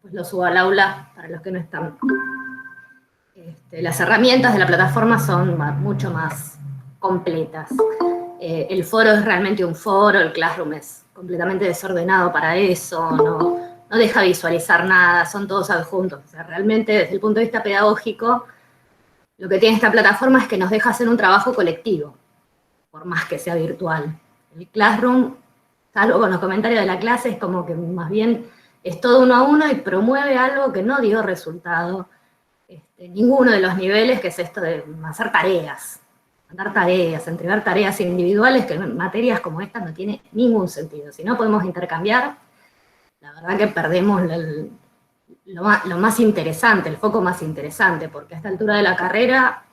después lo subo al aula para los que no están. Las herramientas de la plataforma son mucho más completas. El foro es realmente un foro, el Classroom es completamente desordenado para eso, no deja visualizar nada, son todos adjuntos. O sea, realmente desde el punto de vista pedagógico, lo que tiene esta plataforma es que nos deja hacer un trabajo colectivo, por más que sea virtual. El Classroom, salvo con los comentarios de la clase, es como que más bien es todo uno a uno y promueve algo que no dio resultado. Ninguno de los niveles, que es esto de hacer tareas, mandar tareas, entregar tareas individuales, que en materias como esta no tiene ningún sentido. Si no podemos intercambiar, la verdad que perdemos lo más interesante, el foco más interesante, porque a esta altura de la carrera,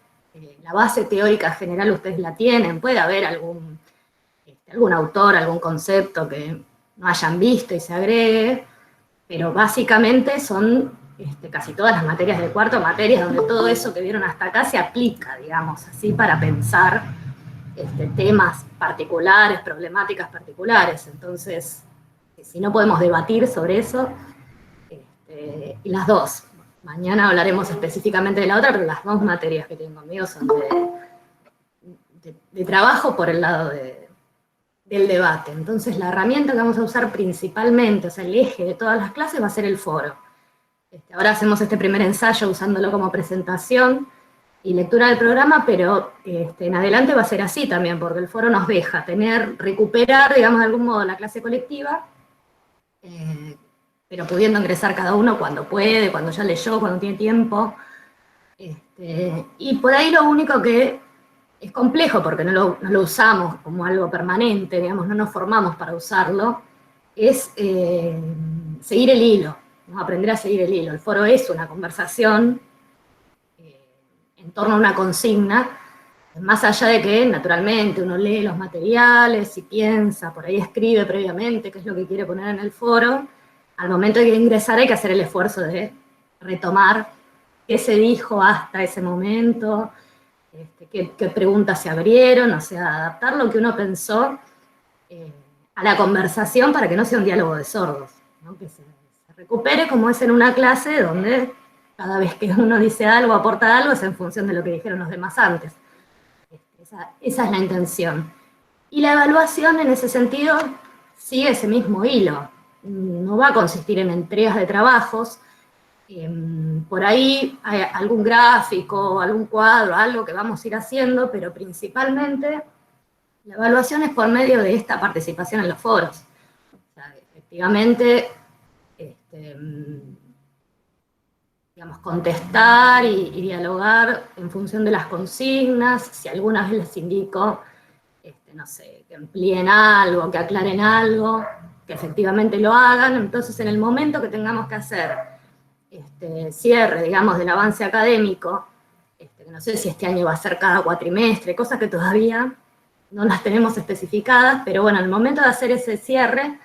la base teórica general ustedes la tienen, puede haber algún autor, algún concepto que no hayan visto y se agregue, pero básicamente son casi todas las materias del cuarto, materias donde todo eso que vieron hasta acá se aplica, digamos, así para pensar temas particulares, problemáticas particulares. Entonces, si no podemos debatir sobre eso, y las dos, mañana hablaremos específicamente de la otra, pero las dos materias que tienen conmigo son de trabajo por el lado del debate. Entonces, la herramienta que vamos a usar principalmente, o sea, el eje de todas las clases va a ser el foro. Ahora hacemos este primer ensayo usándolo como presentación y lectura del programa, pero en adelante va a ser así también, porque el foro nos deja recuperar, digamos, de algún modo la clase colectiva, pero pudiendo ingresar cada uno cuando puede, cuando ya leyó, cuando tiene tiempo. Y por ahí lo único que es complejo, porque no lo usamos como algo permanente, digamos, no nos formamos para usarlo, es seguir el hilo, ¿no? Aprender a seguir el hilo. El foro es una conversación en torno a una consigna, más allá de que naturalmente uno lee los materiales y piensa, por ahí escribe previamente qué es lo que quiere poner en el foro. Al momento de ingresar hay que hacer el esfuerzo de retomar qué se dijo hasta ese momento, qué preguntas se abrieron, o sea, adaptar lo que uno pensó a la conversación para que no sea un diálogo de sordos, ¿no? Que se recupere como es en una clase donde cada vez que uno dice algo, aporta algo, es en función de lo que dijeron los demás antes. Esa es la intención. Y la evaluación en ese sentido sigue ese mismo hilo. No va a consistir en entregas de trabajos. Por ahí hay algún gráfico, algún cuadro, algo que vamos a ir haciendo, pero principalmente la evaluación es por medio de esta participación en los foros. O sea, efectivamente, digamos, contestar y dialogar en función de las consignas. Si alguna vez les indico, no sé, que amplíen algo, que aclaren algo, que efectivamente lo hagan. Entonces, en el momento que tengamos que hacer cierre, digamos, del avance académico, que no sé si este año va a ser cada cuatrimestre, cosas que todavía no las tenemos especificadas, pero bueno, en el momento de hacer ese cierre,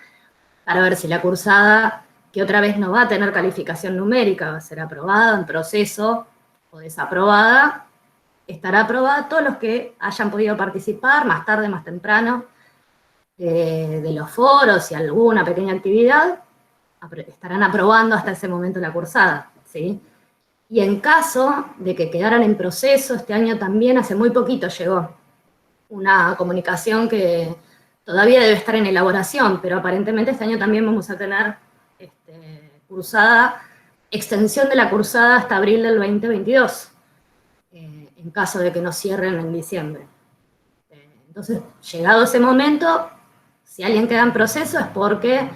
para ver si la cursada, que otra vez no va a tener calificación numérica, va a ser aprobada en proceso o desaprobada, estará aprobada todos los que hayan podido participar, más tarde, más temprano, de los foros y alguna pequeña actividad, estarán aprobando hasta ese momento la cursada, ¿sí? Y en caso de que quedaran en proceso, este año también, hace muy poquito llegó una comunicación que todavía debe estar en elaboración, pero aparentemente este año también vamos a tener cursada, extensión de la cursada hasta abril del 2022, en caso de que no cierren en diciembre. Entonces, llegado ese momento, si alguien queda en proceso es porque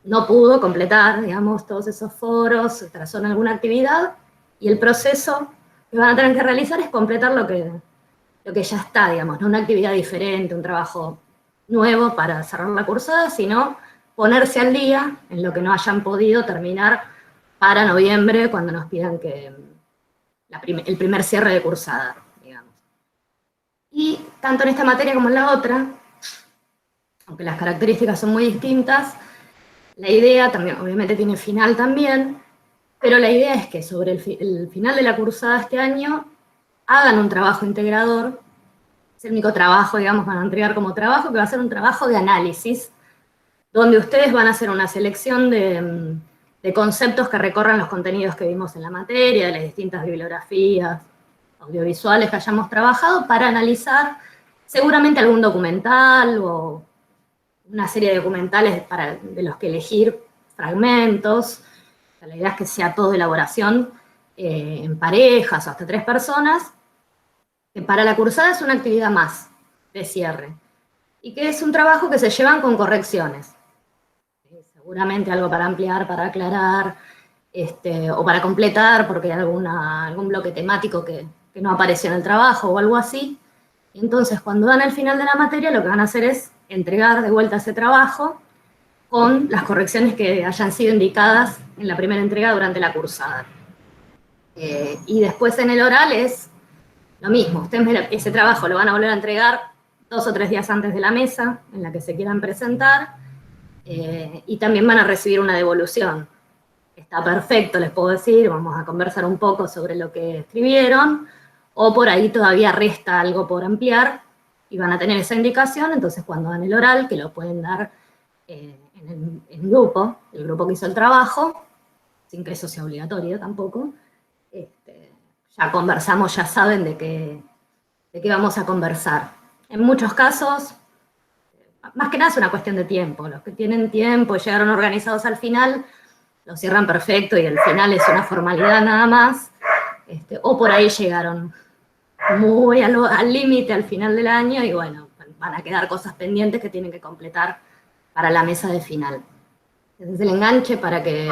no pudo completar, digamos, todos esos foros, se trazó en alguna actividad, y el proceso que van a tener que realizar es completar lo que ya está, digamos, no una actividad diferente, un trabajo nuevo para cerrar la cursada, sino ponerse al día en lo que no hayan podido terminar para noviembre, cuando nos pidan que el primer cierre de cursada, digamos. Y tanto en esta materia como en la otra, aunque las características son muy distintas, la idea también, obviamente tiene final también, pero la idea es que sobre el final de la cursada este año hagan un trabajo integrador. Es el único trabajo, digamos, van a entregar como trabajo, que va a ser un trabajo de análisis, donde ustedes van a hacer una selección de de conceptos que recorran los contenidos que vimos en la materia, de las distintas bibliografías audiovisuales que hayamos trabajado, para analizar seguramente algún documental o una serie de documentales de los que elegir fragmentos. La idea es que sea todo elaboración en parejas o hasta 3 personas, que para la cursada es una actividad más de cierre, y que es un trabajo que se llevan con correcciones. Seguramente algo para ampliar, para aclarar, o para completar, porque hay algún bloque temático que no apareció en el trabajo o algo así. Y entonces, cuando dan el final de la materia, lo que van a hacer es entregar de vuelta ese trabajo con las correcciones que hayan sido indicadas en la primera entrega durante la cursada. Y después en el oral es lo mismo. Ustedes ese trabajo lo van a volver a entregar 2 o 3 días antes de la mesa en la que se quieran presentar, y también van a recibir una devolución. Está perfecto, les puedo decir, vamos a conversar un poco sobre lo que escribieron, o por ahí todavía resta algo por ampliar, y van a tener esa indicación. Entonces cuando dan el oral, que lo pueden dar en el grupo que hizo el trabajo, sin que eso sea obligatorio tampoco, ya conversamos, ya saben de qué vamos a conversar. En muchos casos, más que nada es una cuestión de tiempo. Los que tienen tiempo y llegaron organizados al final, lo cierran perfecto y el final es una formalidad nada más. O por ahí llegaron muy al límite al final del año y bueno, van a quedar cosas pendientes que tienen que completar para la mesa de final. Ese es el enganche para que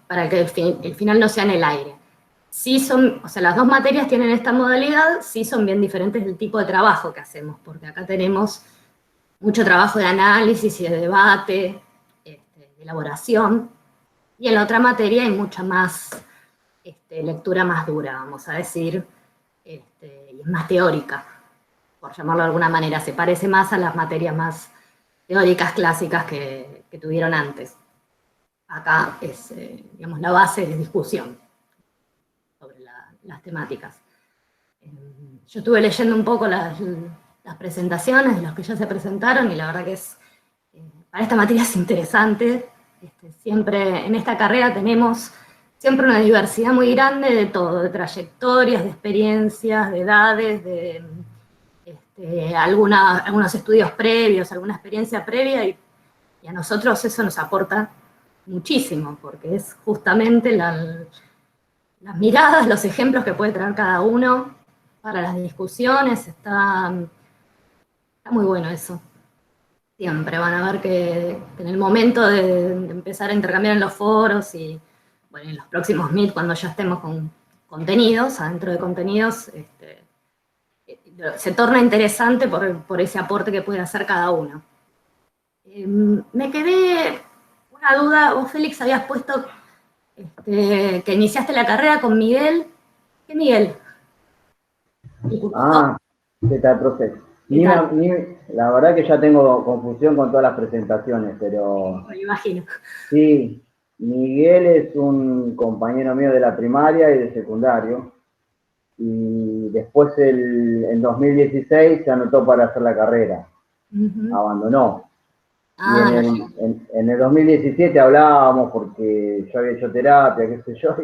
el final no sea en el aire. Sí son, o sea, las 2 materias tienen esta modalidad, sí son bien diferentes del tipo de trabajo que hacemos, porque acá tenemos mucho trabajo de análisis y de debate, de elaboración, y en la otra materia hay mucha más lectura más dura, vamos a decir, y es más teórica, por llamarlo de alguna manera. Se parece más a las materias más teóricas clásicas que tuvieron antes. Acá es, digamos, la base de discusión sobre las temáticas. Yo estuve leyendo un poco las presentaciones de los que ya se presentaron y la verdad que para esta materia es interesante. Siempre en esta carrera tenemos siempre una diversidad muy grande de todo, de trayectorias, de experiencias, de edades, de algunos estudios previos, alguna experiencia previa, y a nosotros eso nos aporta muchísimo, porque es justamente las miradas, los ejemplos que puede traer cada uno para las discusiones. Está muy bueno eso. Siempre van a ver que en el momento de empezar a intercambiar en los foros y bueno, en los próximos Meet, cuando ya estemos con contenidos, adentro de contenidos, se torna interesante por ese aporte que puede hacer cada uno. Me quedé una duda. Vos, Félix, habías puesto que iniciaste la carrera con Miguel. ¿Qué Miguel? Ah, ¿qué tal, profe? La verdad que ya tengo confusión con todas las presentaciones, pero... Me imagino. Sí, Miguel es un compañero mío de la primaria y de secundario, y después en 2016 se anotó para hacer la carrera, abandonó. Ah, y en el 2017 hablábamos porque yo había hecho terapia, qué sé yo,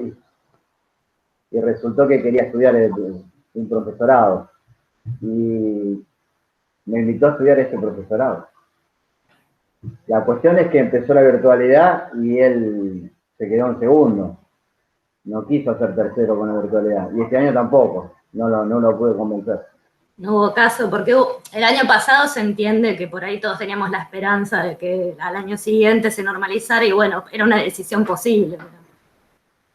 y resultó que quería estudiar un profesorado. Y me invitó a estudiar ese profesorado. La cuestión es que empezó la virtualidad y él se quedó en segundo. No quiso hacer tercero con la virtualidad. Y este año tampoco. No lo pude convencer. No hubo caso, porque el año pasado se entiende que por ahí todos teníamos la esperanza de que al año siguiente se normalizara y bueno, era una decisión posible.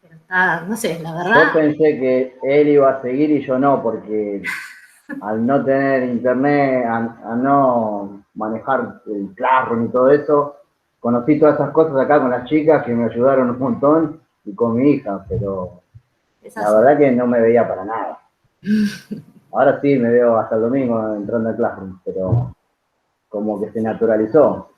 Pero está, no sé, la verdad. Yo pensé que él iba a seguir y yo no, porque al no tener internet, a no manejar el Classroom y todo eso, conocí todas esas cosas acá con las chicas que me ayudaron un montón y con mi hija, pero la verdad que no me veía para nada. Ahora sí me veo hasta el domingo entrando al Classroom, pero como que se naturalizó.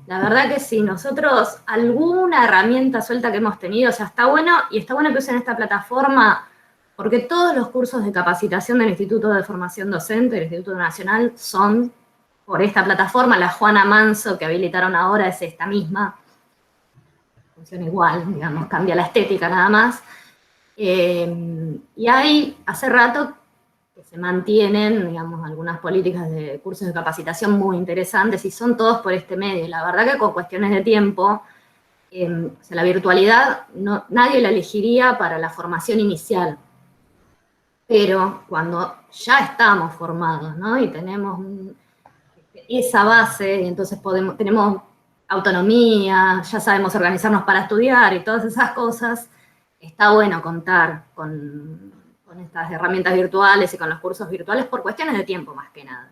La verdad que sí, nosotros alguna herramienta suelta que hemos tenido, o sea, está bueno, y está bueno que usen esta plataforma, porque todos los cursos de capacitación del Instituto de Formación Docente, del Instituto Nacional, son por esta plataforma. La Juana Manso que habilitaron ahora es esta misma. funciona igual, digamos, cambia la estética nada más. Y hay, hace rato, que se mantienen, digamos, algunas políticas de cursos de capacitación muy interesantes y son todos por este medio. La verdad que con cuestiones de tiempo, o sea, la virtualidad nadie la elegiría para la formación inicial, pero cuando ya estamos formados, ¿no? Y tenemos esa base, y entonces tenemos autonomía, ya sabemos organizarnos para estudiar y todas esas cosas, está bueno contar con estas herramientas virtuales y con los cursos virtuales por cuestiones de tiempo más que nada.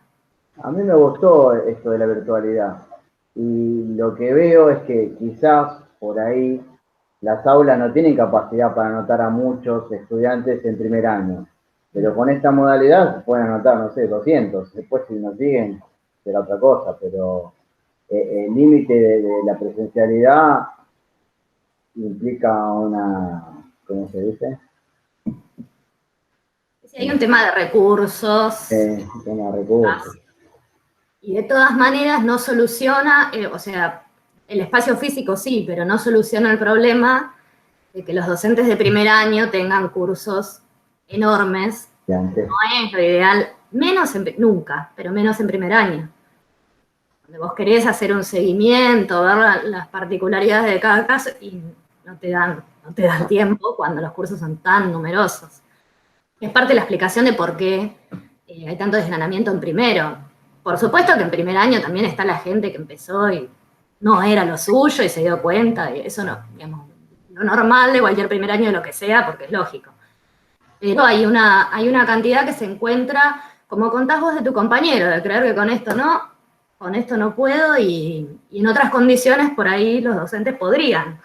A mí me gustó esto de la virtualidad y lo que veo es que quizás por ahí las aulas no tienen capacidad para anotar a muchos estudiantes en primer año, pero con esta modalidad se pueden anotar, no sé, 200, después si nos siguen será otra cosa, pero el límite de la presencialidad implica una, ¿cómo se dice? Sí, hay un tema de recursos. Tema de recursos. Y de todas maneras no soluciona, o sea, el espacio físico sí, pero no soluciona el problema de que los docentes de primer año tengan cursos enormes. No es lo ideal, nunca, pero menos en primer año. Donde vos querés hacer un seguimiento, ver las particularidades de cada caso y no te dan tiempo cuando los cursos son tan numerosos. Es parte de la explicación de por qué hay tanto desgranamiento en primero. Por supuesto que en primer año también está la gente que empezó y no era lo suyo y se dio cuenta, y eso no, digamos, lo normal de cualquier primer año de lo que sea, porque es lógico. Pero hay una cantidad que se encuentra, como contás vos de tu compañero, de creer que con esto no puedo, y en otras condiciones por ahí los docentes podrían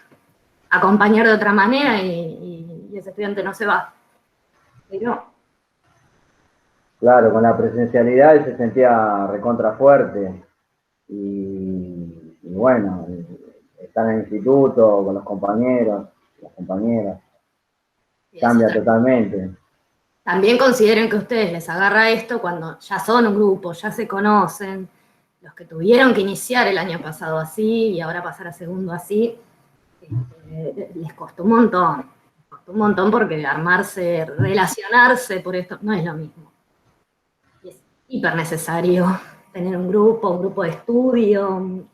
acompañar de otra manera y ese estudiante no se va. Pero claro, con la presencialidad él se sentía recontra fuerte y bueno, estar en el instituto con los compañeros, las compañeras, cambia totalmente. También consideren que a ustedes les agarra esto cuando ya son un grupo, ya se conocen, los que tuvieron que iniciar el año pasado así y ahora pasar a segundo así, les costó un montón porque armarse, relacionarse por esto no es lo mismo. Y es hiper necesario tener un grupo de estudio.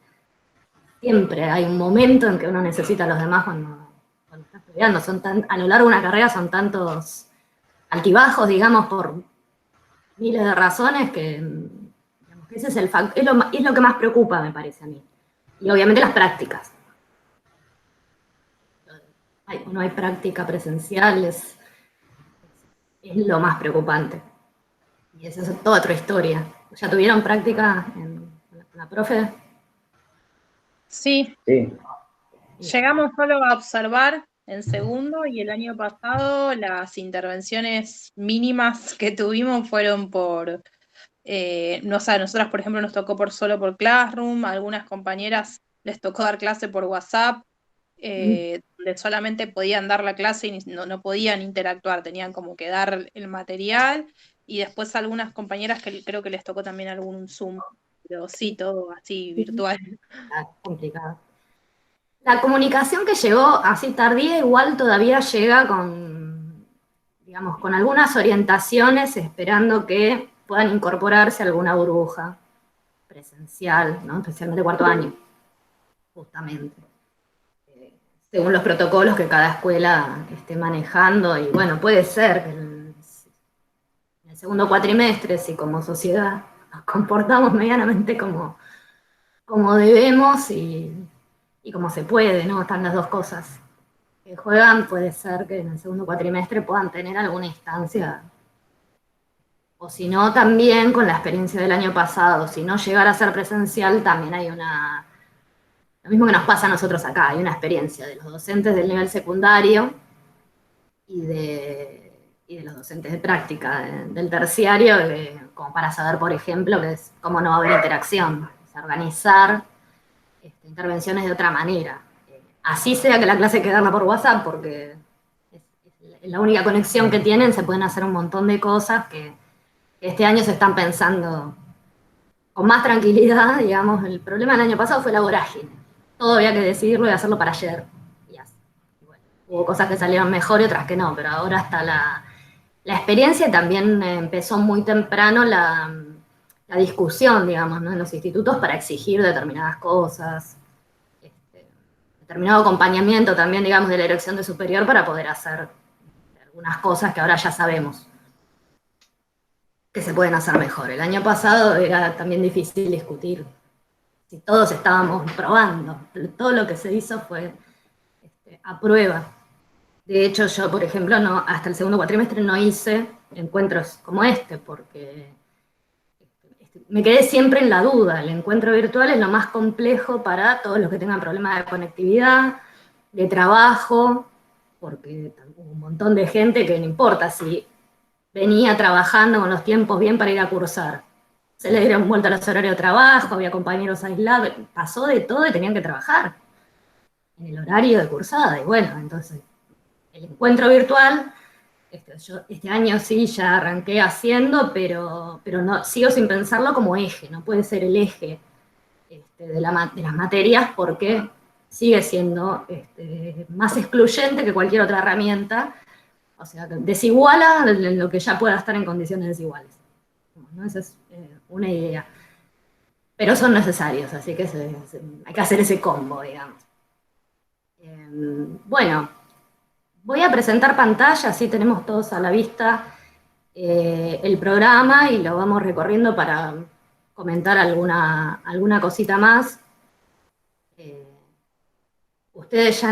Siempre hay un momento en que uno necesita a los demás cuando está estudiando. A lo largo de una carrera son tantos altibajos, digamos, por miles de razones que, digamos, que ese es es lo que más preocupa, me parece a mí. Y obviamente las prácticas. No hay práctica presencial, es lo más preocupante. Y esa es toda otra historia. ¿Ya tuvieron práctica en la profe? Sí. Llegamos solo a observar en segundo y el año pasado las intervenciones mínimas que tuvimos fueron por, no sé, nosotras por ejemplo nos tocó solo por Classroom, a algunas compañeras les tocó dar clase por WhatsApp, donde solamente podían dar la clase y no podían interactuar, tenían como que dar el material, y después algunas compañeras que creo que les tocó también algún Zoom, pero sí, todo así virtual. Complicado. La comunicación que llegó así tardía igual todavía llega digamos, con algunas orientaciones, esperando que puedan incorporarse a alguna burbuja presencial, ¿no? Especialmente cuarto año, justamente. Según los protocolos que cada escuela esté manejando, y bueno, puede ser que en el segundo cuatrimestre, si como sociedad nos comportamos medianamente como debemos y como se puede, ¿no? Están las dos cosas que juegan, puede ser que en el segundo cuatrimestre puedan tener alguna instancia, o si no, también con la experiencia del año pasado, si no llegara a ser presencial, también hay lo mismo que nos pasa a nosotros acá, hay una experiencia de los docentes del nivel secundario y de los docentes de práctica del terciario, como para saber, por ejemplo, que es cómo no va a haber interacción, es organizar intervenciones de otra manera. Así sea que la clase hay que darla por WhatsApp, porque es la única conexión que tienen, se pueden hacer un montón de cosas que este año se están pensando con más tranquilidad, digamos. El problema del año pasado fue la vorágine. Todo había que decidirlo y hacerlo para ayer. hubo cosas que salieron mejor y otras que no, pero ahora está la experiencia y también empezó muy temprano la discusión, digamos, ¿no? En los institutos para exigir determinadas cosas, determinado acompañamiento también, digamos, de la dirección de superior para poder hacer algunas cosas que ahora ya sabemos que se pueden hacer mejor. El año pasado era también difícil discutir si todos estábamos probando. Todo lo que se hizo fue a prueba. De hecho, yo, por ejemplo, no, hasta el segundo cuatrimestre no hice encuentros como este, porque me quedé siempre en la duda. El encuentro virtual es lo más complejo para todos los que tengan problemas de conectividad, de trabajo, porque hubo un montón de gente que no importa si venía trabajando con los tiempos bien para ir a cursar. Se le dieron vuelta a los horarios de trabajo, había compañeros aislados, pasó de todo y tenían que trabajar en el horario de cursada. Y bueno, entonces, el encuentro virtual, yo este año sí ya arranqué haciendo, pero no, sigo sin pensarlo como eje, no puede ser el eje de las materias porque sigue siendo más excluyente que cualquier otra herramienta. O sea, desiguala lo que ya pueda estar en condiciones desiguales. ¿No? Esa es una idea. Pero son necesarios, así que hay que hacer ese combo, digamos. Bueno, voy a presentar pantalla, así tenemos todos a la vista el programa y lo vamos recorriendo para comentar alguna cosita más. Ustedes ya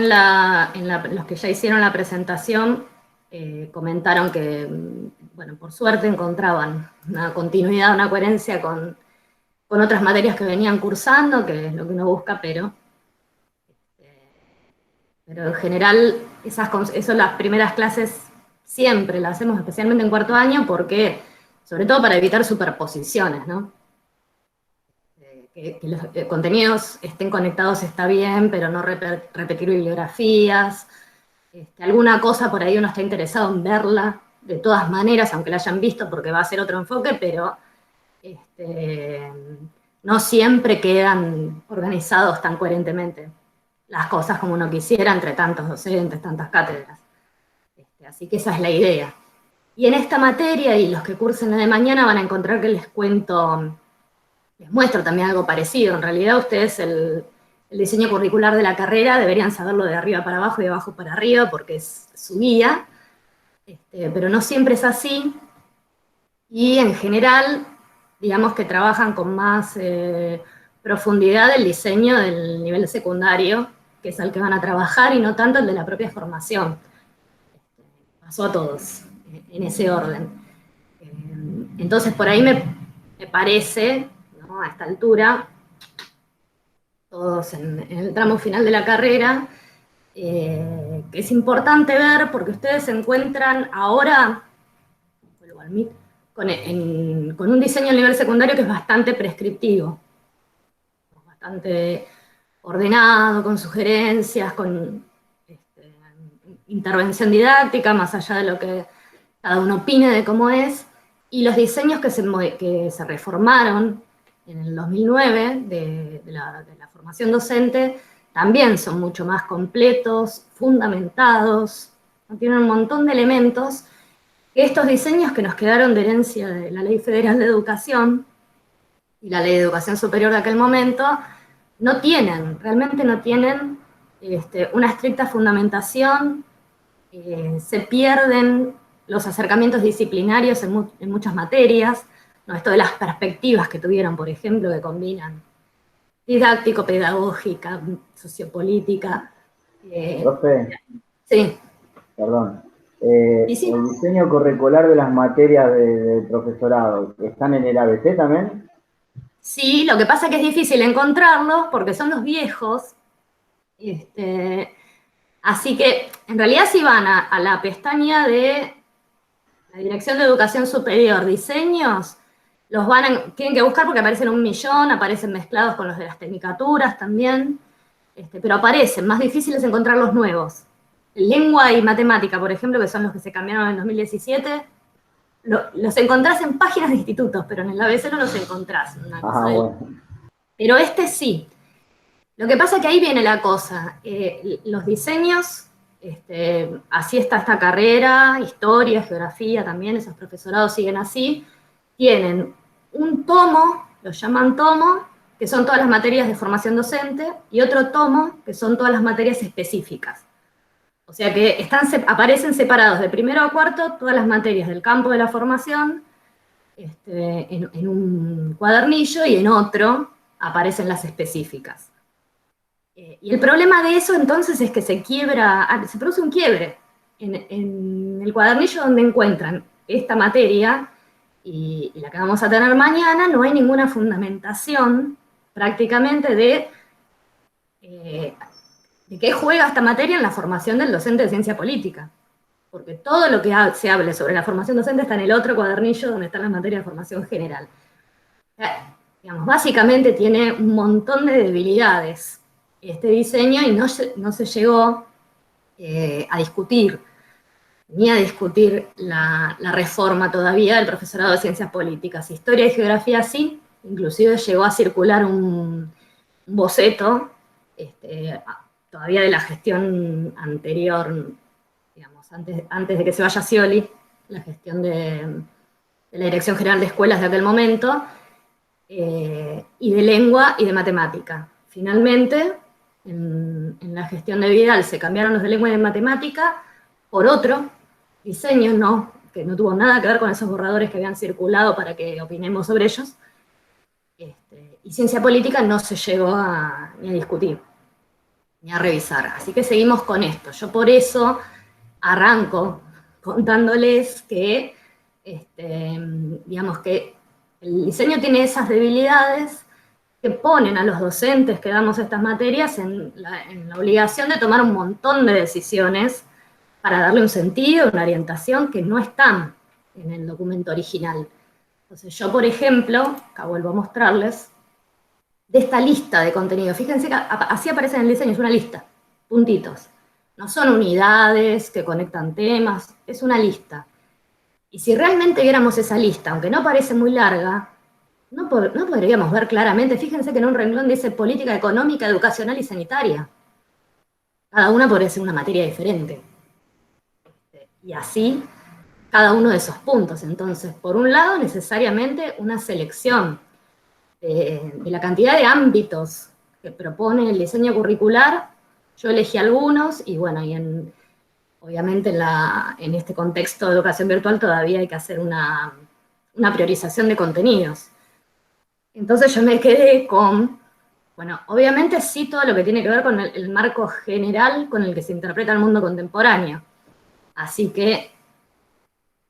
los que ya hicieron la presentación comentaron que, bueno, por suerte encontraban una continuidad, una coherencia con otras materias que venían cursando, que es lo que uno busca, pero en general eso las primeras clases siempre las hacemos, especialmente en cuarto año, porque, sobre todo para evitar superposiciones, ¿no? Que los contenidos estén conectados está bien, pero no repetir bibliografías. Alguna cosa por ahí uno está interesado en verla, de todas maneras, aunque la hayan visto, porque va a ser otro enfoque, pero no siempre quedan organizados tan coherentemente las cosas como uno quisiera, entre tantos docentes, tantas cátedras. Así que esa es la idea. Y en esta materia, y los que cursen la de mañana van a encontrar que les muestro también algo parecido. En realidad ustedes el diseño curricular de la carrera deberían saberlo de arriba para abajo y de abajo para arriba, porque es su guía, pero no siempre es así, y en general, digamos que trabajan con más profundidad el diseño del nivel secundario, que es al que van a trabajar, y no tanto el de la propia formación. Pasó a todos, en ese orden. Entonces, por ahí me parece, ¿no?, a esta altura, todos en el tramo final de la carrera, que es importante ver, porque ustedes se encuentran ahora con un diseño a nivel secundario que es bastante prescriptivo, bastante ordenado, con sugerencias, con intervención didáctica, más allá de lo que cada uno opine de cómo es, y los diseños que se reformaron en el 2009 de la formación docente también son mucho más completos, fundamentados, tienen un montón de elementos que estos diseños que nos quedaron de herencia de la Ley Federal de Educación y la Ley de Educación Superior de aquel momento, no tienen, realmente no tienen una estricta fundamentación, se pierden los acercamientos disciplinarios en muchas materias, ¿no? Esto de las perspectivas que tuvieron, por ejemplo, que combinan didáctico, pedagógica, sociopolítica. Profe, Sí. perdón. Sí. El diseño curricular de las materias del profesorado, ¿están en el ABC también? Sí, lo que pasa es que es difícil encontrarlos porque son los viejos. Así que, en realidad, si van a la pestaña de la Dirección de Educación Superior, diseños, tienen que buscar porque aparecen 1.000.000, aparecen mezclados con los de las tecnicaturas también, pero aparecen, más difícil es encontrar los nuevos. Lengua y matemática, por ejemplo, que son los que se cambiaron en 2017, los encontrás en páginas de institutos, pero en el ABC no los encontrás. Bueno. Pero sí. Lo que pasa es que ahí viene la cosa. Los diseños Así está esta carrera, historia, geografía también, esos profesorados siguen así, tienen un tomo, lo llaman tomo, que son todas las materias de formación docente, y otro tomo, que son todas las materias específicas. O sea que aparecen separados de primero a cuarto todas las materias del campo de la formación, en un cuadernillo, y en otro aparecen las específicas. Y el problema de eso entonces es que se produce un quiebre en el cuadernillo donde encuentran esta materia y la que vamos a tener mañana. No hay ninguna fundamentación prácticamente de qué juega esta materia en la formación del docente de ciencia política. Porque todo lo que se hable sobre la formación docente está en el otro cuadernillo donde están las materias de formación general. Digamos, básicamente tiene un montón de debilidades este diseño y no se llegó a discutir, ni a discutir la reforma todavía del profesorado de ciencias políticas. Historia y geografía sí, inclusive llegó a circular un boceto, todavía de la gestión anterior, digamos, antes de que se vaya Scioli, la gestión de la Dirección General de Escuelas de aquel momento, y de lengua y de matemática. Finalmente, en la gestión de Vidal se cambiaron los de lengua y de matemática por otro diseño, que no tuvo nada que ver con esos borradores que habían circulado para que opinemos sobre ellos, y ciencia política no se llegó ni a discutir, ni a revisar. Así que seguimos con esto. Yo por eso arranco contándoles que, digamos que el diseño tiene esas debilidades que ponen a los docentes que damos estas materias en la obligación de tomar un montón de decisiones para darle un sentido, una orientación que no están en el documento original. Entonces yo, por ejemplo, acá vuelvo a mostrarles, de esta lista de contenido, fíjense que así aparece en el diseño, es una lista, puntitos. No son unidades que conectan temas, es una lista. Y si realmente viéramos esa lista, aunque no parece muy larga, no podríamos ver claramente, fíjense que en un renglón dice política económica, educacional y sanitaria. Cada una podría ser una materia diferente. Y así, cada uno de esos puntos. Entonces, por un lado, necesariamente una selección de la cantidad de ámbitos que propone el diseño curricular. Yo elegí algunos, y bueno, obviamente en este contexto de educación virtual todavía hay que hacer una priorización de contenidos. Entonces yo me quedé con, bueno, obviamente sí todo lo que tiene que ver con el marco general con el que se interpreta el mundo contemporáneo. Así que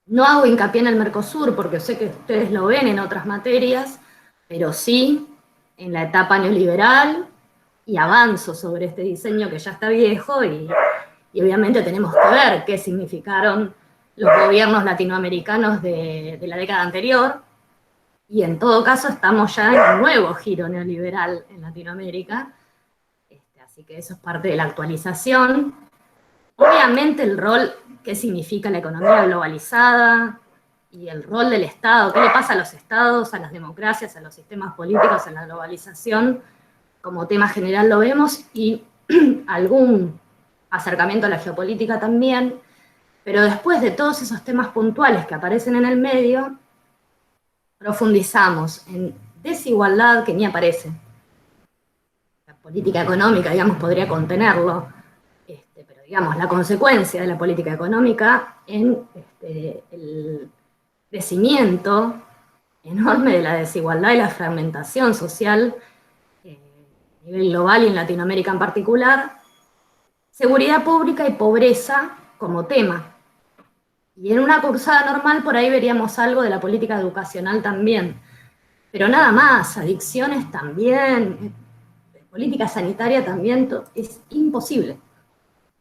no hago hincapié en el Mercosur, porque sé que ustedes lo ven en otras materias, pero sí en la etapa neoliberal, y avanzo sobre este diseño que ya está viejo, y obviamente tenemos que ver qué significaron los gobiernos latinoamericanos de la década anterior, y en todo caso estamos ya en un nuevo giro neoliberal en Latinoamérica, así que eso es parte de la actualización. Obviamente el rol, qué significa la economía globalizada, y el rol del Estado, qué le pasa a los estados, a las democracias, a los sistemas políticos en la globalización, como tema general lo vemos, y algún acercamiento a la geopolítica también, pero después de todos esos temas puntuales que aparecen en el medio, profundizamos en desigualdad que ni aparece. La política económica, digamos, podría contenerlo, pero digamos, la consecuencia de la política económica en el crecimiento enorme de la desigualdad y la fragmentación social a nivel global y en Latinoamérica en particular, seguridad pública y pobreza como tema. Y en una cursada normal por ahí veríamos algo de la política educacional también, pero nada más, adicciones también, política sanitaria también, es imposible.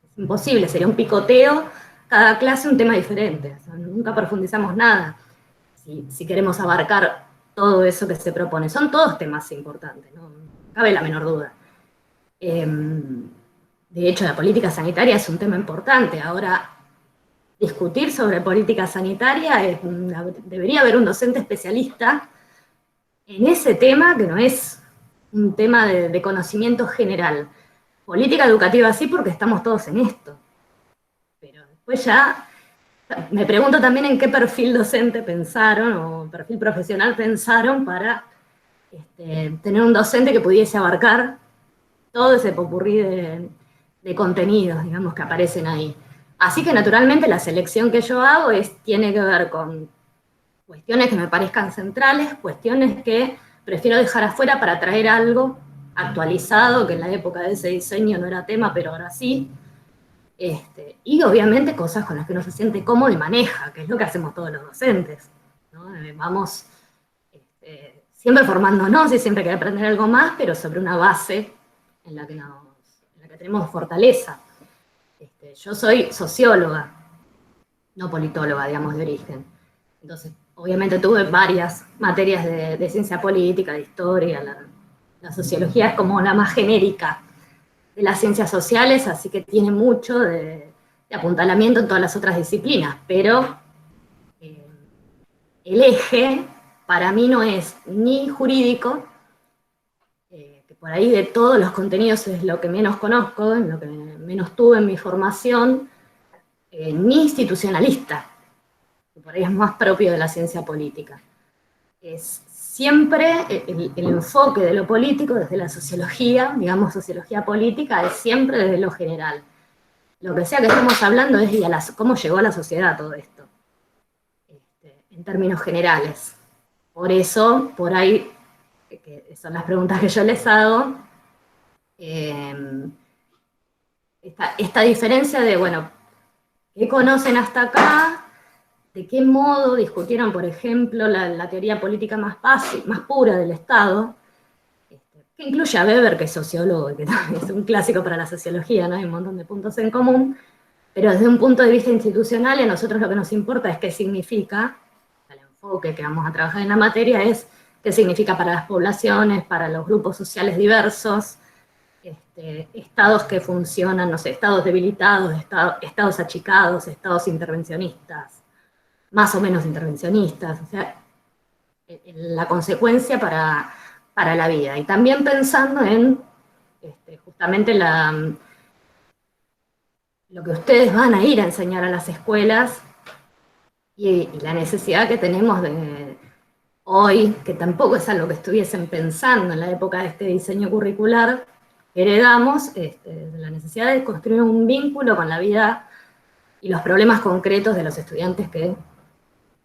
Es imposible, sería un picoteo, cada clase un tema diferente, o sea, nunca profundizamos nada si queremos abarcar todo eso que se propone. Son todos temas importantes, no cabe la menor duda. De hecho, la política sanitaria es un tema importante. Ahora, discutir sobre política sanitaria, debería haber un docente especialista en ese tema, que no es un tema de conocimiento general. Política educativa sí, porque estamos todos en esto. Después ya me pregunto también en qué perfil docente pensaron, o perfil profesional pensaron para tener un docente que pudiese abarcar todo ese popurrí de contenidos, digamos, que aparecen ahí. Así que naturalmente la selección que yo hago tiene que ver con cuestiones que me parezcan centrales, cuestiones que prefiero dejar afuera para traer algo actualizado, que en la época de ese diseño no era tema, pero ahora sí. Y obviamente cosas con las que uno se siente cómodo y maneja, que es lo que hacemos todos los docentes, ¿no? Vamos siempre formándonos y siempre querer aprender algo más, pero sobre una base en la que tenemos fortaleza. Yo soy socióloga, no politóloga, digamos, de origen. Entonces, obviamente tuve varias materias de ciencia política, de historia, la sociología es como la más genérica de las ciencias sociales, así que tiene mucho de apuntalamiento en todas las otras disciplinas, pero el eje para mí no es ni jurídico, que por ahí de todos los contenidos es lo que menos conozco, en lo que menos tuve en mi formación, ni institucionalista, que por ahí es más propio de la ciencia política. Es siempre el enfoque de lo político desde la sociología, digamos sociología política, es siempre desde lo general. Lo que sea que estemos hablando es de cómo llegó a la sociedad todo esto, en términos generales. Por eso, por ahí, que son las preguntas que yo les hago, esta diferencia de, bueno, ¿qué conocen hasta acá? ¿De qué modo discutieron, por ejemplo, la teoría política más pura del Estado? Que incluye a Weber, que es sociólogo, que es un clásico para la sociología, ¿no? Hay un montón de puntos en común, pero desde un punto de vista institucional, a nosotros lo que nos importa es qué significa, el enfoque que vamos a trabajar en la materia es qué significa para las poblaciones, para los grupos sociales diversos, estados que funcionan, no sé, estados debilitados, estados achicados, estados intervencionistas, más o menos intervencionistas, o sea, la consecuencia para la vida. Y también pensando en justamente lo que ustedes van a ir a enseñar a las escuelas y la necesidad que tenemos de hoy, que tampoco es algo que estuviesen pensando en la época de este diseño curricular, heredamos la necesidad de construir un vínculo con la vida y los problemas concretos de los estudiantes que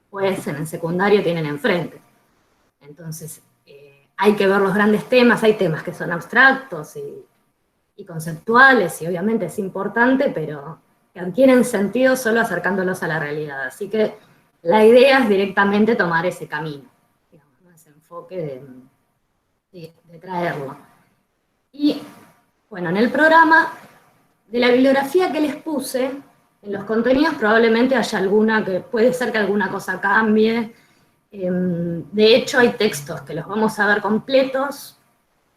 pues en el secundario tienen enfrente. Entonces, hay que ver los grandes temas, hay temas que son abstractos y conceptuales, y obviamente es importante, pero que adquieren sentido solo acercándolos a la realidad. Así que la idea es directamente tomar ese camino, digamos, ¿no? Ese enfoque de traerlo. Y, bueno, en el programa, de la bibliografía que les puse, en los contenidos probablemente haya alguna que puede ser que alguna cosa cambie. De hecho, hay textos que los vamos a ver completos,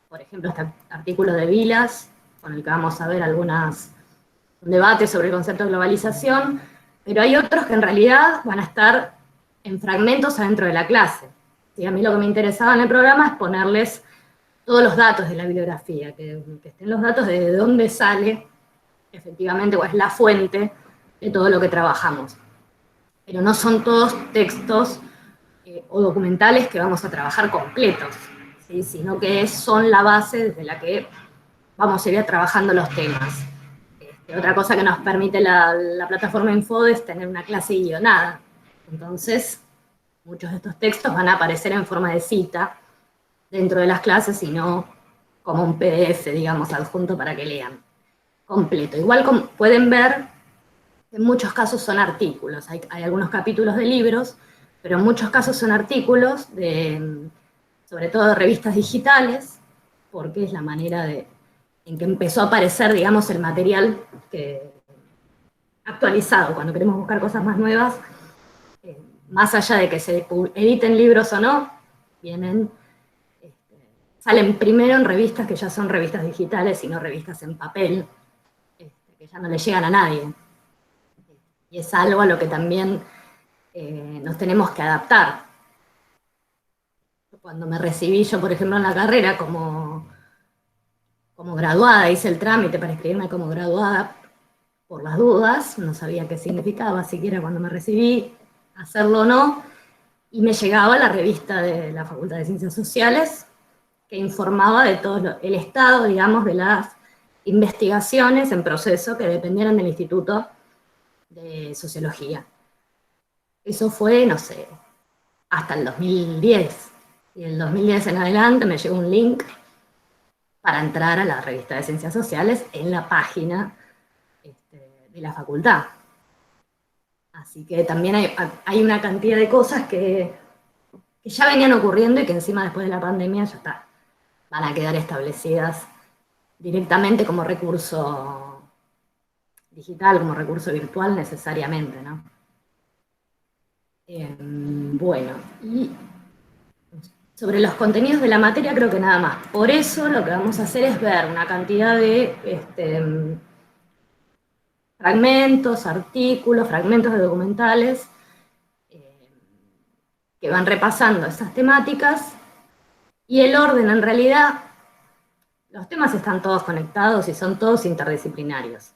por ejemplo, este artículo de Vilas, con el que vamos a ver un debate sobre el concepto de globalización, pero hay otros que en realidad van a estar en fragmentos adentro de la clase. Y a mí lo que me interesaba en el programa es ponerles todos los datos de la bibliografía, que estén los datos de dónde sale efectivamente, o es la fuente de todo lo que trabajamos. Pero no son todos textos o documentales que vamos a trabajar completos, ¿sí? Sino que son la base desde la que vamos a ir trabajando los temas. Otra cosa que nos permite la plataforma Infode es tener una clase guionada. Entonces, muchos de estos textos van a aparecer en forma de cita dentro de las clases y no como un PDF, digamos, adjunto para que lean completo. Igual como pueden ver, en muchos casos son artículos. Hay algunos capítulos de libros, pero en muchos casos son artículos, sobre todo de revistas digitales, porque es la manera en que empezó a aparecer, digamos, el material actualizado. Cuando queremos buscar cosas más nuevas, más allá de que se editen libros o no, salen primero en revistas que ya son revistas digitales y no revistas en papel, que ya no le llegan a nadie. Y es algo a lo que también nos tenemos que adaptar. Cuando me recibí yo, por ejemplo, en la carrera como graduada, hice el trámite para inscribirme como graduada, por las dudas, no sabía qué significaba, siquiera cuando me recibí, hacerlo o no, y me llegaba la revista de la Facultad de Ciencias Sociales, que informaba de todo el estado, digamos, de las investigaciones en proceso que dependieran del Instituto de Sociología. Eso fue, no sé, hasta el 2010. Y el 2010 en adelante me llegó un link para entrar a la revista de Ciencias Sociales en la página de la facultad. Así que también hay una cantidad de cosas que ya venían ocurriendo y que encima después de la pandemia ya está, van a quedar establecidas directamente como recurso digital, como recurso virtual necesariamente, ¿no? Bueno, y sobre los contenidos de la materia creo que nada más. Por eso lo que vamos a hacer es ver una cantidad de fragmentos, artículos, fragmentos de documentales que van repasando esas temáticas, y el orden en realidad, los temas están todos conectados y son todos interdisciplinarios.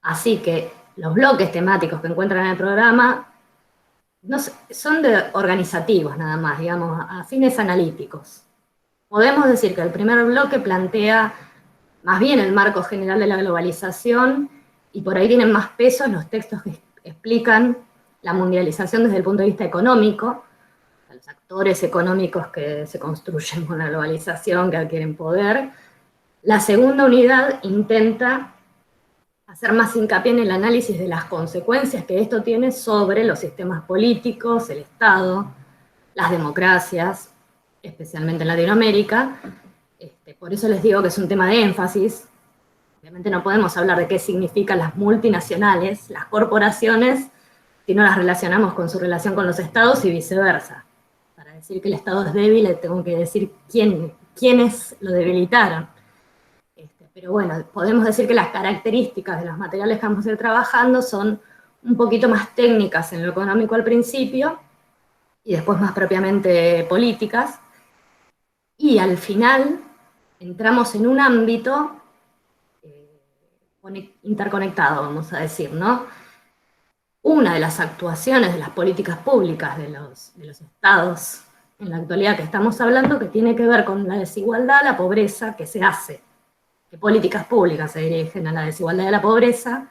Así que los bloques temáticos que encuentran en el programa son organizativos nada más, digamos, a fines analíticos. Podemos decir que el primer bloque plantea más bien el marco general de la globalización, y por ahí tienen más peso los textos que explican la mundialización desde el punto de vista económico, los actores económicos que se construyen con la globalización, que adquieren poder. La segunda unidad intenta hacer más hincapié en el análisis de las consecuencias que esto tiene sobre los sistemas políticos, el Estado, las democracias, especialmente en Latinoamérica. Por eso les digo que es un tema de énfasis. Obviamente no podemos hablar de qué significan las multinacionales, las corporaciones, si no las relacionamos con su relación con los estados y viceversa. Para decir que el Estado es débil, le tengo que decir quiénes lo debilitaron. Pero bueno, podemos decir que las características de los materiales que vamos a ir trabajando son un poquito más técnicas en lo económico al principio, y después más propiamente políticas, y al final entramos en un ámbito interconectado, vamos a decir, ¿no? Una de las actuaciones de las políticas públicas de los estados en la actualidad que estamos hablando, que tiene que ver con la desigualdad, la pobreza que se hace, qué políticas públicas se dirigen a la desigualdad y a la pobreza,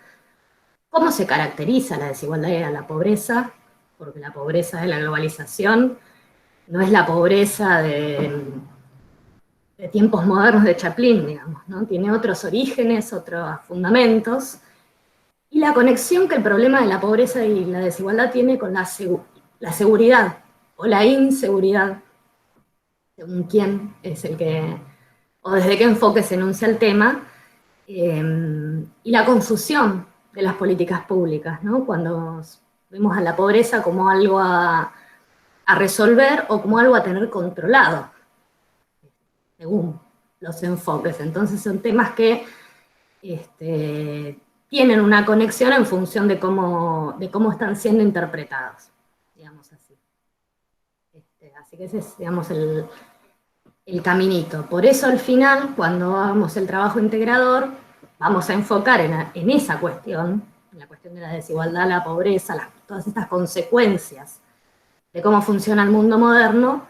cómo se caracteriza la desigualdad y la pobreza, porque la pobreza de la globalización no es la pobreza de tiempos modernos de Chaplin, digamos, ¿no? Tiene otros orígenes, otros fundamentos, y la conexión que el problema de la pobreza y la desigualdad tiene con la seguridad o la inseguridad, según quién es el que, o desde qué enfoque se enuncia el tema, y la confusión de las políticas públicas, ¿no? Cuando vemos a la pobreza como algo a resolver o como algo a tener controlado, según los enfoques. Entonces son temas que tienen una conexión en función de cómo están siendo interpretados, digamos así. Así que ese es, digamos, el caminito. Por eso al final, cuando hagamos el trabajo integrador, vamos a enfocar en esa cuestión, en la cuestión de la desigualdad, la pobreza, todas estas consecuencias de cómo funciona el mundo moderno,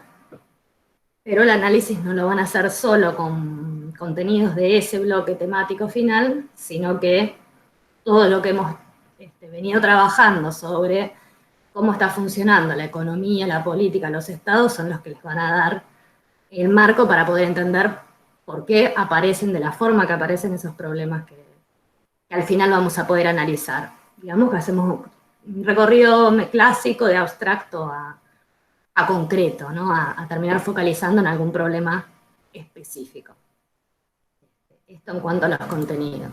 pero el análisis no lo van a hacer solo con contenidos de ese bloque temático final, sino que todo lo que hemos venido trabajando sobre cómo está funcionando la economía, la política, los estados, son los que les van a dar el marco para poder entender por qué aparecen de la forma que aparecen esos problemas que al final vamos a poder analizar. Digamos que hacemos un recorrido clásico de abstracto a concreto, ¿no? A terminar focalizando en algún problema específico. Esto en cuanto a los contenidos.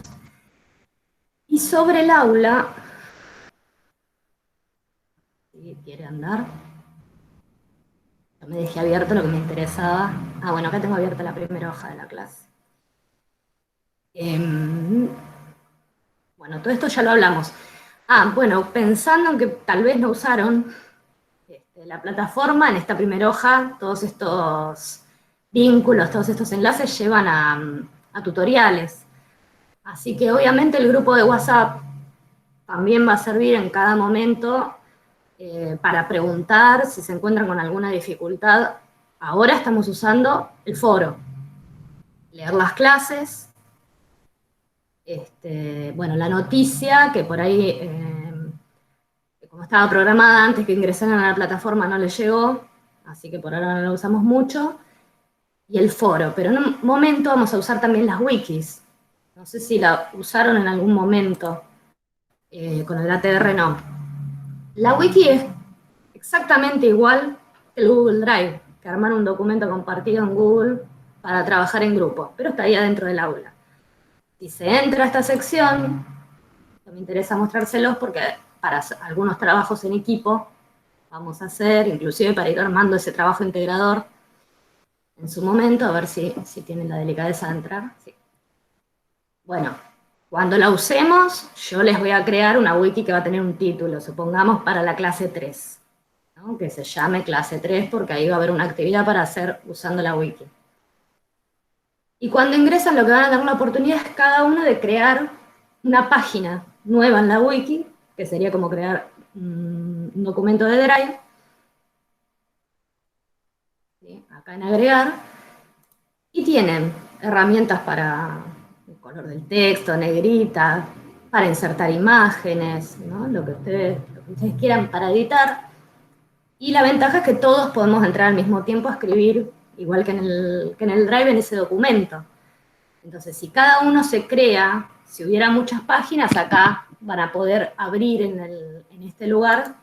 Y sobre el aula, ¿sí? ¿Quiere andar? Yo me dejé abierto lo que me interesaba. Ah, bueno, acá tengo abierta la primera hoja de la clase. Bueno, todo esto ya lo hablamos. Ah, bueno, pensando en que tal vez no usaron la plataforma, en esta primera hoja, todos estos vínculos, todos estos enlaces llevan a tutoriales. Así que obviamente el grupo de WhatsApp también va a servir en cada momento para preguntar si se encuentran con alguna dificultad. Ahora estamos usando el foro, leer las clases, bueno, la noticia, que por ahí, como estaba programada antes que ingresaran a la plataforma, no les llegó, así que por ahora no la usamos mucho, y el foro, pero en un momento vamos a usar también las wikis. No sé si la usaron en algún momento, con el ATR no. La wiki es exactamente igual que el Google Drive, que armar un documento compartido en Google para trabajar en grupo, pero está ahí adentro del aula. Si se entra a esta sección, me interesa mostrárselos porque para algunos trabajos en equipo vamos a hacer, inclusive para ir armando ese trabajo integrador en su momento, a ver si tienen la delicadeza de entrar. Sí. Bueno, cuando la usemos, yo les voy a crear una wiki que va a tener un título, supongamos para la clase 3, ¿no? Que se llame clase 3 porque ahí va a haber una actividad para hacer usando la wiki. Y cuando ingresan lo que van a tener la oportunidad es cada uno de crear una página nueva en la wiki, que sería como crear un documento de Drive. ¿Sí? Acá en agregar. Y tienen herramientas para el color del texto, negrita, para insertar imágenes, ¿no? Lo que ustedes quieran para editar. Y la ventaja es que todos podemos entrar al mismo tiempo a escribir, igual que en el Drive, en ese documento. Entonces, si cada uno se crea, si hubiera muchas páginas, acá van a poder abrir en este lugar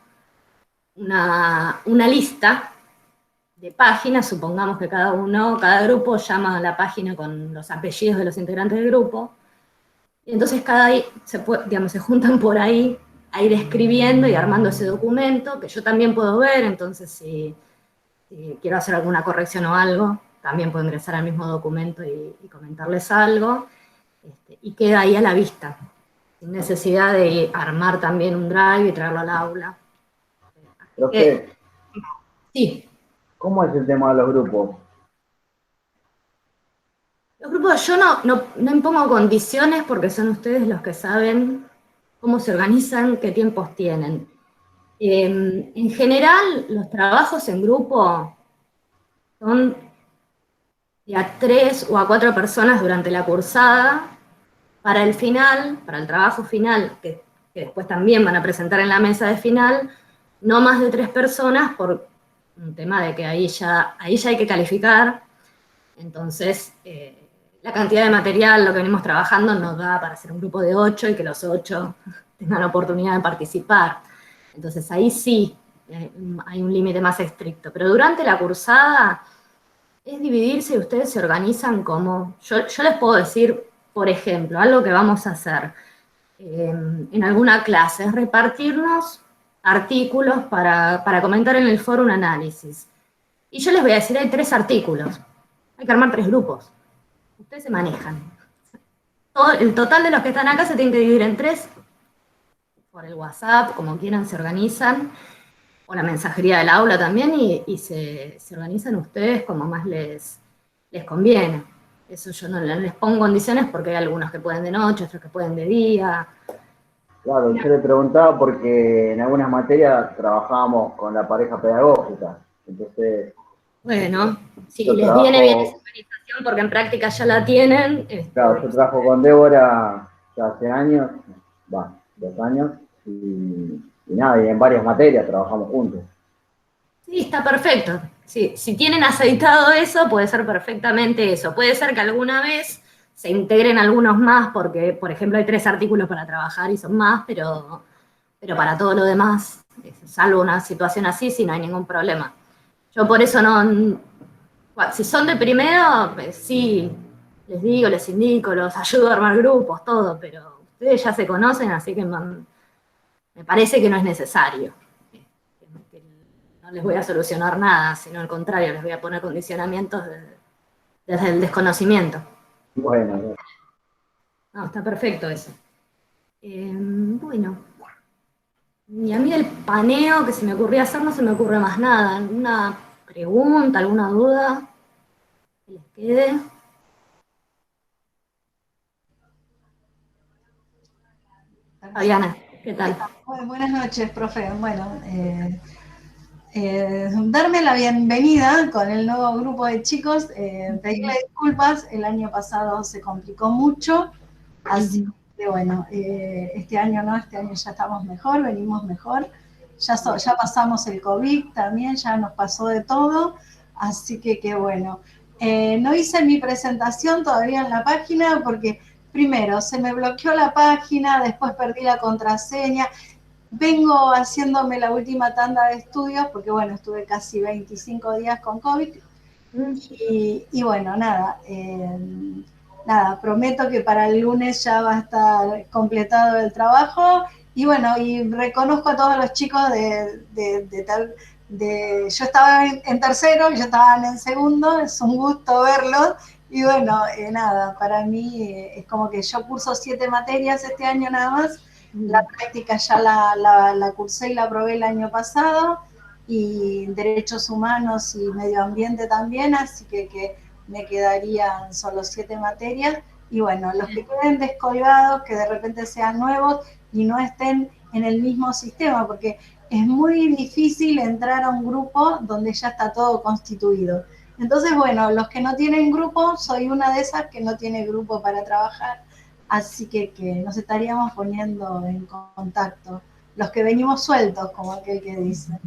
una lista de páginas. Supongamos que cada grupo llama a la página con los apellidos de los integrantes del grupo. Y entonces se juntan por ahí a ir escribiendo y armando ese documento, que yo también puedo ver. Entonces si quiero hacer alguna corrección o algo, también puedo ingresar al mismo documento y comentarles algo, y queda ahí a la vista, sin necesidad de armar también un drive y traerlo al aula. Profe, Sí. ¿cómo es el tema de los grupos? Los grupos, yo no impongo condiciones porque son ustedes los que saben cómo se organizan, qué tiempos tienen. En general, los trabajos en grupo son de a 3 o a 4 personas durante la cursada. Para el final, para el trabajo final, que después también van a presentar en la mesa de final, no más de 3 personas por un tema de que ahí ya hay que calificar. Entonces, la cantidad de material, lo que venimos trabajando, nos da para hacer un grupo de 8 y que los 8 tengan la oportunidad de participar. Entonces, ahí sí hay un límite más estricto. Pero durante la cursada es dividirse y ustedes se organizan como... Yo les puedo decir, por ejemplo, algo que vamos a hacer en alguna clase es repartirnos artículos para comentar en el foro un análisis. Y yo les voy a decir, hay 3 artículos. Hay que armar 3 grupos. Ustedes se manejan. El total de los que están acá se tienen que dividir en 3, por el WhatsApp, como quieran, se organizan, o la mensajería del aula también, y se organizan ustedes como más les conviene. Eso yo no les pongo condiciones porque hay algunos que pueden de noche, otros que pueden de día. Claro, yo le preguntaba porque en algunas materias trabajábamos con la pareja pedagógica, entonces... Bueno, si yo les viene bien esa organización porque en práctica ya la tienen. Claro, yo trabajo con Débora ya hace años, 2 años, y nada, y en varias materias trabajamos juntos. Sí, está perfecto. Sí, si tienen aceitado eso, puede ser perfectamente eso. Puede ser que alguna vez se integren algunos más, porque, por ejemplo, hay 3 artículos para trabajar y son más, pero para todo lo demás, salvo una situación así, sí, no hay ningún problema. Yo por eso si son de primero, sí, les digo, les indico, los ayudo a armar grupos, todo, pero ustedes ya se conocen, así que me parece que no es necesario. No les voy a solucionar nada, sino al contrario, les voy a poner condicionamientos desde el desconocimiento. Bueno. No, está perfecto eso. Bueno, y a mí del paneo que se me ocurría hacer no se me ocurre más nada. ¿Alguna pregunta, alguna duda que les quede? Fabiana. ¿Qué tal? Buenas noches, profe. Bueno, darme la bienvenida con el nuevo grupo de chicos, pedirle disculpas, el año pasado se complicó mucho, así que bueno, este año no, este año ya estamos mejor, venimos mejor, ya pasamos el COVID también, ya nos pasó de todo, así que qué bueno. No hice mi presentación todavía en la página porque primero se me bloqueó la página, después perdí la contraseña. Vengo haciéndome la última tanda de estudios porque, bueno, estuve casi 25 días con COVID y bueno, nada, prometo que para el lunes ya va a estar completado el trabajo y bueno, y reconozco a todos los chicos yo estaba en tercero, ellos estaban en segundo, es un gusto verlos y bueno, nada, para mí es como que yo curso 7 materias este año nada más. La práctica ya la cursé y la aprobé el año pasado, y Derechos Humanos y Medio Ambiente también, así que me quedarían solo 7 materias. Y bueno, los que queden descolgados, que de repente sean nuevos y no estén en el mismo sistema, porque es muy difícil entrar a un grupo donde ya está todo constituido. Entonces, bueno, los que no tienen grupo, soy una de esas que no tiene grupo para trabajar. Así que nos estaríamos poniendo en contacto, los que venimos sueltos, como aquel que dice.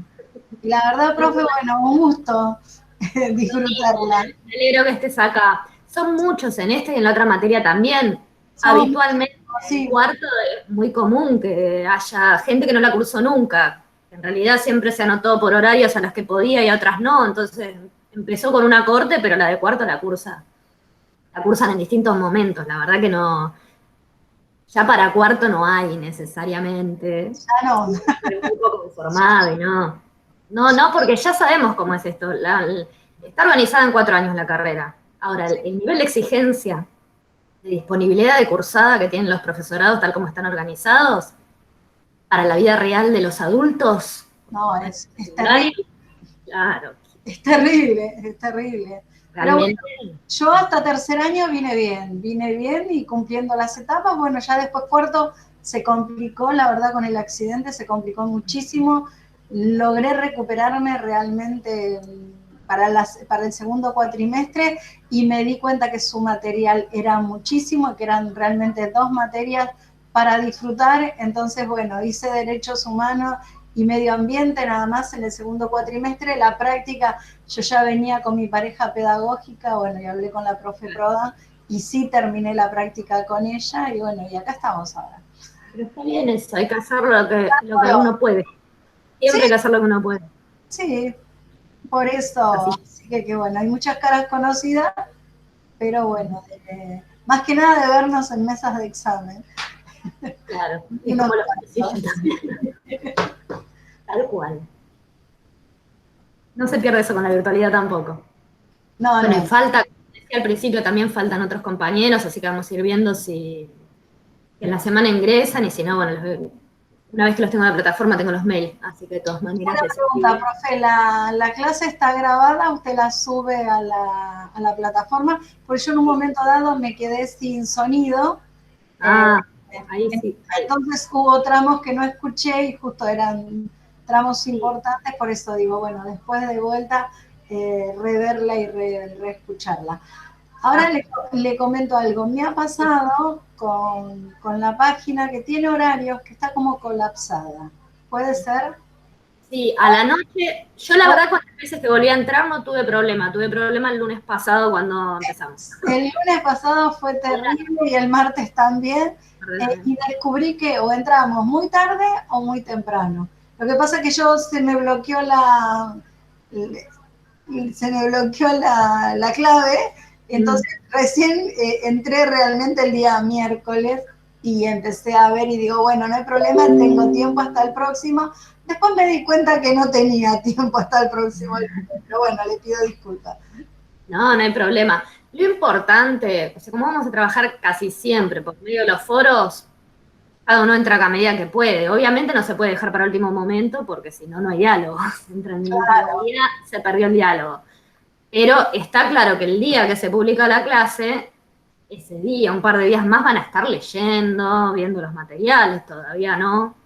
Y la verdad, profe, bueno, un gusto disfrutarla. Me alegro que estés acá. Son muchos en esta y en la otra materia también. Habitualmente en cuarto es muy común que haya gente que no la cursó nunca. En realidad siempre se anotó por horarios a las que podía y a otras no. Entonces empezó con una corte, pero la de cuarto la cursan en distintos momentos. La verdad que no. Ya para cuarto no hay necesariamente. Ya no. Estoy un poco informado y no. No, porque ya sabemos cómo es esto. Está organizada en 4 años la carrera. Ahora, el nivel de exigencia, de disponibilidad de cursada que tienen los profesorados tal como están organizados, para la vida real de los adultos. No, es terrible. Claro. Es terrible, es terrible. Pero bueno, yo hasta tercer año vine bien y cumpliendo las etapas. Bueno, ya después cuarto se complicó, la verdad, con el accidente se complicó muchísimo. Logré recuperarme realmente para el segundo cuatrimestre y me di cuenta que su material era muchísimo, que eran realmente 2 materias para disfrutar. Entonces, bueno, hice Derechos Humanos y Medio Ambiente nada más en el segundo cuatrimestre. La práctica, yo ya venía con mi pareja pedagógica, bueno, y hablé con la profe Prodan, y sí terminé la práctica con ella, y bueno, y acá estamos ahora. Pero está bien eso, hay que hacer lo que uno puede. Siempre hay que hacer lo que uno puede. Sí, por eso, así que bueno, hay muchas caras conocidas, pero bueno, más que nada de vernos en mesas de examen. Claro, y como los pasillos también. Tal cual. No se pierde eso con la virtualidad tampoco. No, bueno, y falta, como decía al principio, también faltan otros compañeros, así que vamos a ir viendo si en la semana ingresan, y si no, bueno, una vez que los tengo en la plataforma tengo los mails, así que de todas maneras... Una pregunta, profe, ¿la clase está grabada? ¿Usted la sube a la plataforma? Porque yo en un momento dado me quedé sin sonido. Ahí sí. Entonces hubo tramos que no escuché y justo eran tramos importantes, por eso digo, bueno, después de vuelta, reverla y reescucharla. Ahora le comento algo. Me ha pasado con la página que tiene horarios que está como colapsada. ¿Puede ser? Sí, a la noche, yo la verdad cuando veces que volví a entrar no tuve problema el lunes pasado cuando empezamos. El lunes pasado fue terrible y el martes también, y descubrí que o entramos muy tarde o muy temprano. Lo que pasa es que se me bloqueó la clave, entonces recién entré realmente el día miércoles y empecé a ver y digo, bueno, no hay problema, tengo tiempo hasta el próximo. Después me di cuenta que no tenía tiempo hasta el próximo, pero bueno, le pido disculpas. No hay problema. Lo importante, o sea, como vamos a trabajar casi siempre por medio de los foros, cada uno entra a medida que puede. Obviamente no se puede dejar para el último momento porque si no, no hay diálogo. Se perdió el diálogo. Pero está claro que el día que se publica la clase, ese día, un par de días más, van a estar leyendo, viendo los materiales, todavía no.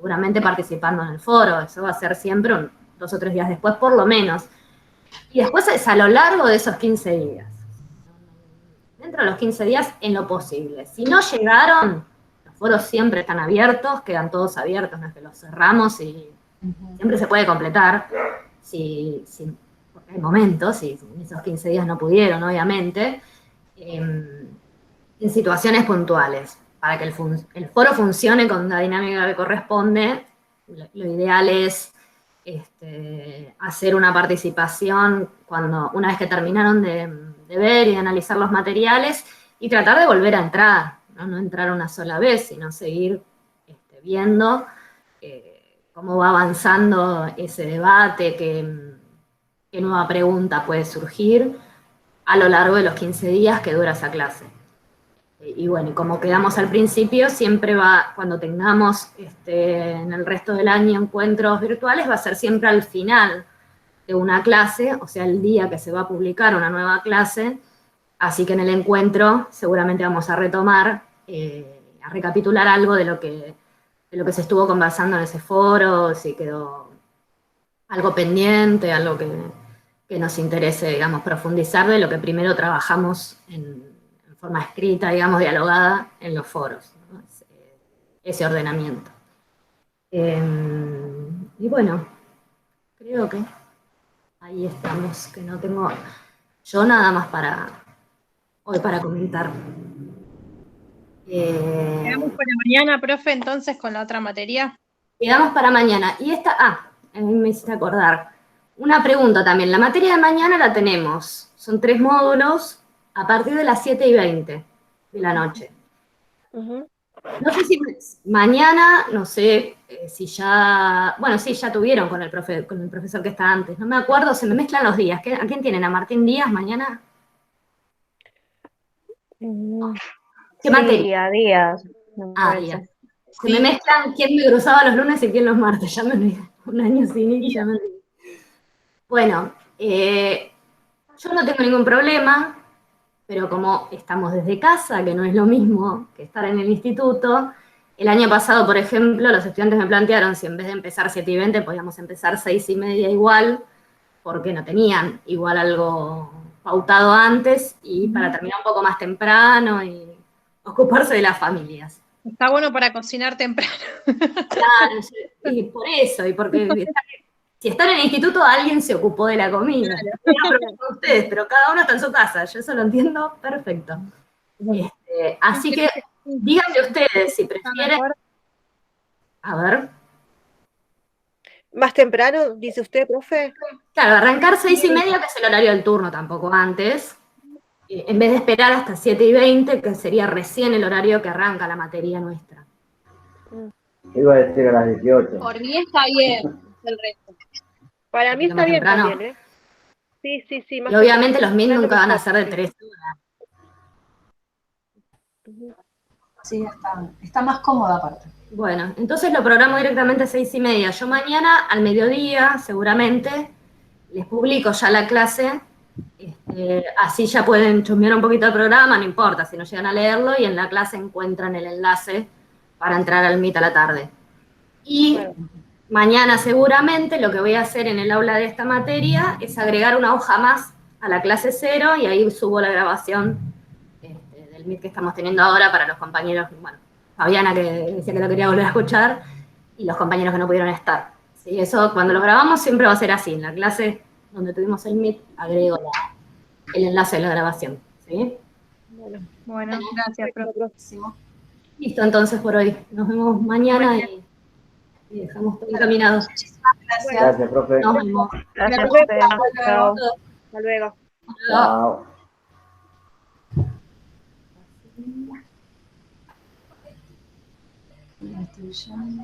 seguramente participando en el foro, eso va a ser siempre 2 o 3 días después, por lo menos. Y después es a lo largo de esos 15 días. Dentro de los 15 días, en lo posible. Si no llegaron, los foros siempre están abiertos, quedan todos abiertos, no es que los cerramos y siempre se puede completar. Porque hay momentos, si en esos 15 días no pudieron, obviamente, en situaciones puntuales. Para que el foro funcione con la dinámica que corresponde, lo ideal es hacer una participación una vez que terminaron de ver y de analizar los materiales y tratar de volver a entrar, no entrar una sola vez, sino seguir viendo cómo va avanzando ese debate, qué nueva pregunta puede surgir a lo largo de los 15 días que dura esa clase. Y bueno, y como quedamos al principio, siempre cuando tengamos en el resto del año encuentros virtuales, va a ser siempre al final de una clase, o sea, el día que se va a publicar una nueva clase, así que en el encuentro seguramente vamos a retomar, a recapitular algo de lo que se estuvo conversando en ese foro, si quedó algo pendiente, algo que nos interese, digamos, profundizar de lo que primero trabajamos en forma escrita, digamos, dialogada en los foros, ¿no? Ese ordenamiento. Y bueno, creo que ahí estamos, que no tengo yo nada más hoy para comentar. Quedamos para mañana, profe, entonces, con la otra materia. Quedamos para mañana. Y me hiciste acordar. Una pregunta también. La materia de mañana la tenemos. Son 3 módulos a partir de las 7:20 de la noche. No sé si mañana, no sé si ya, bueno, sí, ya tuvieron con el profesor que está antes. No me acuerdo, se me mezclan los días. ¿A quién tienen? ¿A Martín Díaz mañana? ¿Qué materia? Sí, a días. Díaz. Se me mezclan quién me cruzaba los lunes y quién los martes. Ya me olvidé. Un año sin ir y ya me olvidé. Bueno, yo no tengo ningún problema, pero como estamos desde casa, que no es lo mismo que estar en el instituto, el año pasado, por ejemplo, los estudiantes me plantearon si en vez de empezar 7:20 podíamos empezar 6:30 igual, porque no tenían igual algo pautado antes, y para terminar un poco más temprano y ocuparse de las familias. Está bueno para cocinar temprano. Claro, y por eso, y porque si están en el instituto, alguien se ocupó de la comida. No ustedes, pero cada uno está en su casa, yo eso lo entiendo perfecto. Así que díganme ustedes si prefieren. A ver. ¿Más temprano, dice usted, profe? Claro, arrancar 6:30, que es el horario del turno, tampoco antes. En vez de esperar hasta 7:20, que sería recién el horario que arranca la materia nuestra. Iba a decir a las 18. Por mí está bien el resto. Para mí está bien temprano. también, ¿eh? Sí. Y obviamente los MIT nunca van a ser de 3 horas. Sí, está más cómoda aparte. Bueno, entonces lo programo directamente a 6:30. Yo mañana, al mediodía, seguramente, les publico ya la clase. Así ya pueden chusmear un poquito el programa, no importa si no llegan a leerlo, y en la clase encuentran el enlace para entrar al Meet a la tarde. Y mañana seguramente lo que voy a hacer en el aula de esta materia es agregar una hoja más a la clase 0 y ahí subo la grabación del Meet que estamos teniendo ahora para los compañeros, bueno, Fabiana que decía que lo quería volver a escuchar, y los compañeros que no pudieron estar. ¿Sí? Eso cuando lo grabamos siempre va a ser así, en la clase donde tuvimos el Meet agrego el enlace de la grabación. ¿Sí? Bueno, gracias, Próximo. Listo, entonces por hoy. Nos vemos mañana y dejamos todo encaminado. Muchísimas gracias. Gracias, profe. Nos vemos. Gracias, profe. Chao. Hasta luego. Chao. Estoy yendo.